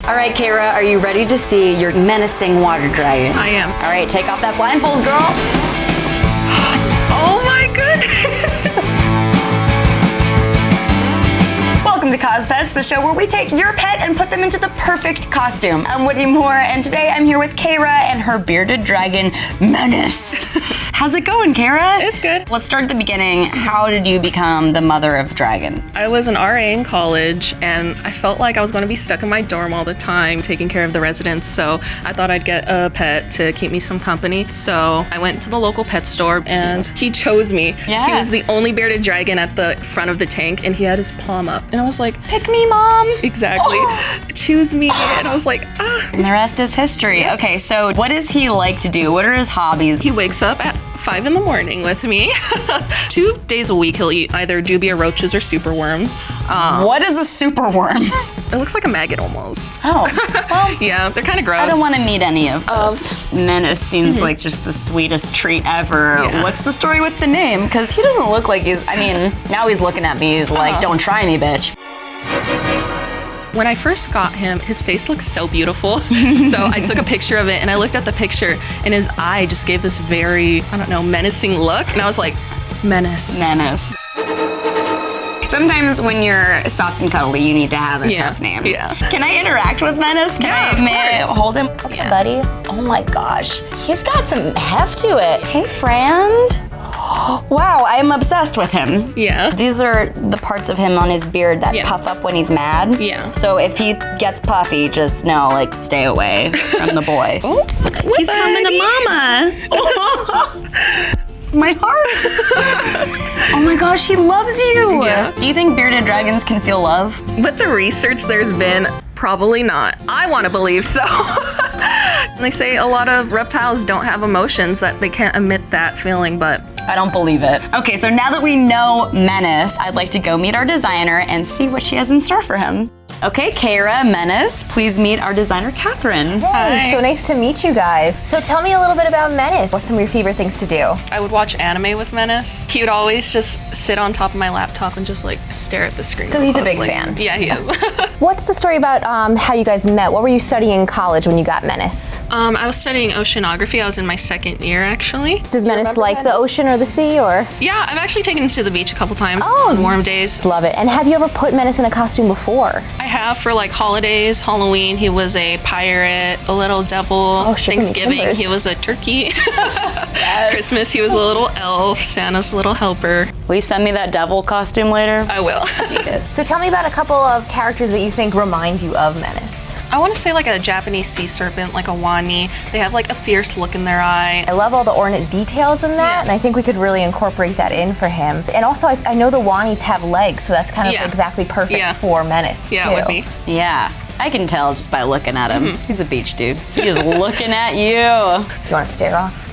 All right, Kara, are you ready to see your menacing water dragon? I am. All right, take off that blindfold, girl. Oh my goodness. Welcome to Cospets, the show where we take your pet and put them into the perfect costume. I'm Whitney Moore, and today I'm here with Kara and her bearded dragon, Menace. How's it going, Kara? It's good. Let's start at the beginning. How did you become the mother of dragon? I was an RA in college, and I felt like I was going to be stuck in my dorm all the time, taking care of the residents, so I thought I'd get a pet to keep me some company. So I went to the local pet store, and he chose me. Yeah. He was the only bearded dragon at the front of the tank, and he had his palm up. And I was like, Pick me, Mom. exactly, choose me. And I was like, ah. And the rest is history. Okay, so what does he like to do? What are his hobbies? He wakes up at 5 in the morning with me. 2 days a week he'll eat either dubia roaches or superworms. What is a superworm? It looks like a maggot almost. Oh, well, Yeah, they're kind of gross. I don't want to meet any of those. Menace seems like just the sweetest treat ever. Yeah. What's the story with the name? Because he doesn't look like he's, I mean, now he's looking at me, he's like, don't try me, bitch. When I first got him, his face looked so beautiful. So I took a picture of it and I looked at the picture and his eye just gave this very, I don't know, menacing look. And I was like, Menace. Menace. Sometimes when you're soft and cuddly, you need to have a tough name. Yeah. Can I interact with Menace? May I hold him? Okay, buddy. Oh my gosh. He's got some heft to it. Hey, friend. Wow, I'm obsessed with him. Yeah. These are the parts of him on his beard that puff up when he's mad. Yeah. So if he gets puffy, just know, like, stay away from the boy. Oh, He's coming to mama. My heart. Oh my gosh, he loves you. Yeah. Do you think bearded dragons can feel love? With the research there's been, probably not. I want to believe so. They say a lot of reptiles don't have emotions, that they can't emit that feeling, but I don't believe it. Okay, so now that we know Menace, I'd like to go meet our designer and see what she has in store for him. Okay, Kara, Menace, please meet our designer, Catherine. Hey, so nice to meet you guys. So tell me a little bit about Menace. What's some of your favorite things to do? I would watch anime with Menace. He would always just sit on top of my laptop and just like stare at the screen. So he's a big closely. fan. Yeah, he is. What's the story about how you guys met? What were you studying in college when you got Menace? I was studying oceanography. I was in my 2nd year, actually. Does Menace like the ocean or the sea, or? Yeah, I've actually taken him to the beach a couple times Oh. on warm days. Love it. And have you ever put Menace in a costume before? I have for like holidays, Halloween, he was a pirate, a little devil. shipping Thanksgiving, timbers. he was a turkey. Christmas, he was a little elf. Santa's little helper. Will you send me that devil costume later? I will. So tell me about a couple of characters that you think remind you of Menace. I want to say like a Japanese sea serpent, like a wani. They have like a fierce look in their eye. I love all the ornate details in that, and I think we could really incorporate that in for him. And also, I know the wanis have legs, so that's kind of exactly perfect for Menace, Yeah, too. it would be. Yeah, I can tell just by looking at him. He's a beach dude. He is looking at you. Do you want to stare off?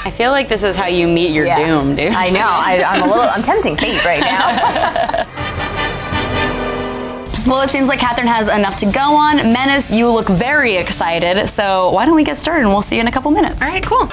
I feel like this is how you meet your doom, dude. I know. I'm tempting fate right now. Well, it seems like Catherine has enough to go on. Menace, you look very excited, so why don't we get started and we'll see you in a couple minutes. All right, cool.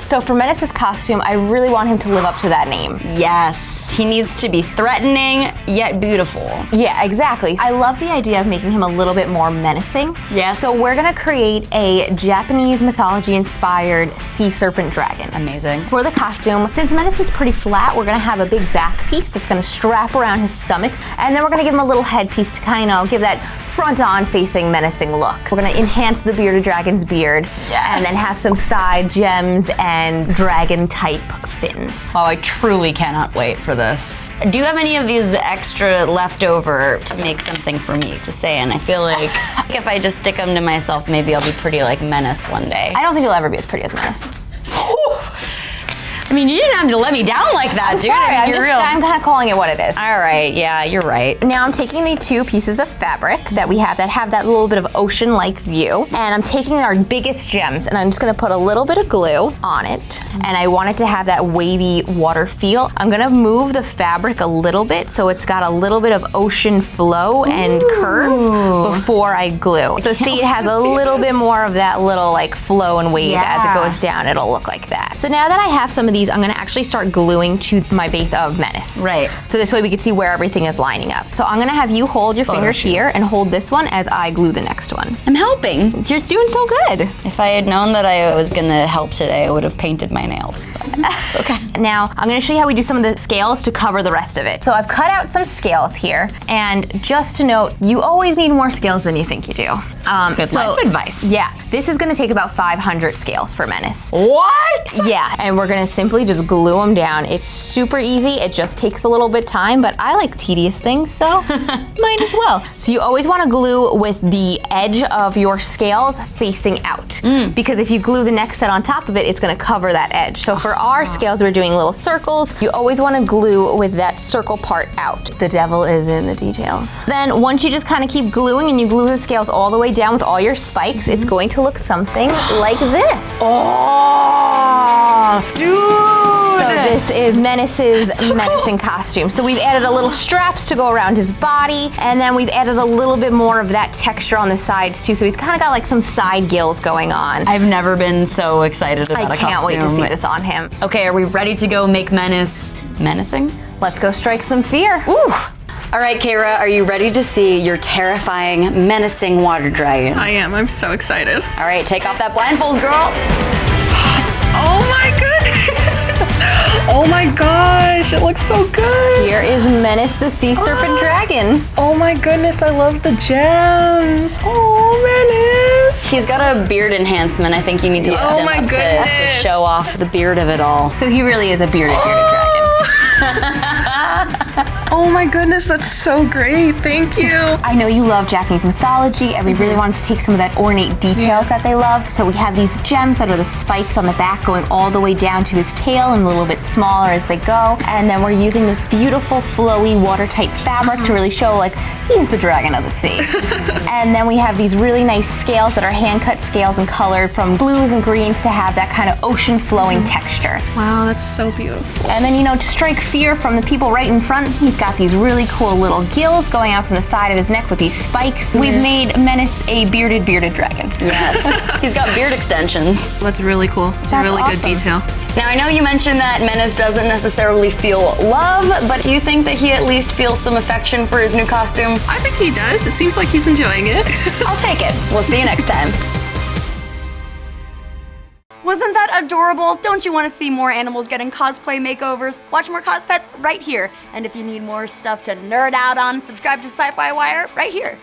So for Menace's costume, I really want him to live up to that name. Yes, he needs to be threatening yet beautiful. Yeah, exactly. I love the idea of making him a little bit more menacing. Yes. So we're gonna create a Japanese mythology-inspired sea serpent dragon. Amazing. For the costume, since Menace is pretty flat, we're gonna have a big back piece that's gonna strap around his stomach, and then we're gonna give him a little headpiece to kind of give that front-on facing menacing look. We're gonna enhance the bearded dragon's beard, and then have some side gems and dragon-type fins. Oh, I truly cannot wait for this. Do you have any of these extra left over to make something for me? Just saying, I feel like if I just stick them to myself, maybe I'll be pretty like Menace one day. I don't think you'll ever be as pretty as Menace. I mean, you didn't have to let me down like that, dude. Sorry, I mean, you're real. I'm kind of calling it what it is. All right, yeah, you're right. Now I'm taking the 2 pieces of fabric that we have that have that little bit of ocean-like view, and I'm taking our biggest gems, and I'm just gonna put a little bit of glue on it, and I want it to have that wavy water feel. I'm gonna move the fabric a little bit so it's got a little bit of ocean flow and curve before I glue. So see, it has a little bit more of that little like flow and wave as it goes down. It'll look like that. So now that I have some of these, I'm gonna actually start gluing to my base of Menace. Right. So this way we can see where everything is lining up. So I'm gonna have you hold your fingers shoot. here and hold this one as I glue the next one. I'm helping. You're doing so good. If I had known that I was gonna help today, I would have painted my nails, but it's okay. Now, I'm gonna show you how we do some of the scales to cover the rest of it. So I've cut out some scales here, and just to note, you always need more scales than you think you do. Good life advice. Yeah, this is gonna take about 500 scales for Menace. What? Yeah, and we're gonna simply just glue them down. It's super easy, it just takes a little bit of time, but I like tedious things, so might as well. So you always wanna glue with the edge of your scales facing out, because if you glue the next set on top of it, it's gonna cover that edge. So for our scales, we're doing little circles. You always wanna glue with that circle part out. The devil is in the details. Then once you just kind of keep gluing and you glue the scales all the way down with all your spikes, it's going to look something like this. Oh, dude! So this is Menace's menacing costume. So we've added a little straps to go around his body, and then we've added a little bit more of that texture on the sides too. So he's kind of got like some side gills going on. I've never been so excited about a costume. I can't wait to see this on him. Okay, are we ready to go make Menace menacing? Let's go strike some fear. Ooh. All right, Kara, are you ready to see your terrifying, menacing water dragon? I am. I'm so excited. All right, take off that blindfold, girl. Oh my goodness! Oh my gosh, it looks so good. Here is Menace the Sea Serpent Dragon. Oh my goodness, I love the gems. Oh, Menace. He's got a beard enhancement. I think you need to lift Oh him my up to goodness. show off the beard of it all. So he really is a bearded dragon. Oh my goodness, that's so great. Thank you. I know you love Japanese mythology, and we really wanted to take some of that ornate details that they love. So we have these gems that are the spikes on the back going all the way down to his tail and a little bit smaller as they go. And then we're using this beautiful flowy watertight fabric to really show like he's the dragon of the sea. And then we have these really nice scales that are hand-cut scales and colored from blues and greens to have that kind of ocean flowing texture. Wow, that's so beautiful. And then, you know, to strike fear from the people right in front, he's got these really cool little gills going out from the side of his neck with these spikes. We've made Menace a bearded dragon. Yes, he's got beard extensions. That's really cool. It's a really good awesome. detail. Now, I know you mentioned that Menace doesn't necessarily feel love, but do you think that he at least feels some affection for his new costume? I think he does. It seems like he's enjoying it. I'll take it. We'll see you next time. Wasn't that adorable? Don't you want to see more animals getting cosplay makeovers? Watch more Cospets right here. And if you need more stuff to nerd out on, subscribe to SYFY WIRE right here.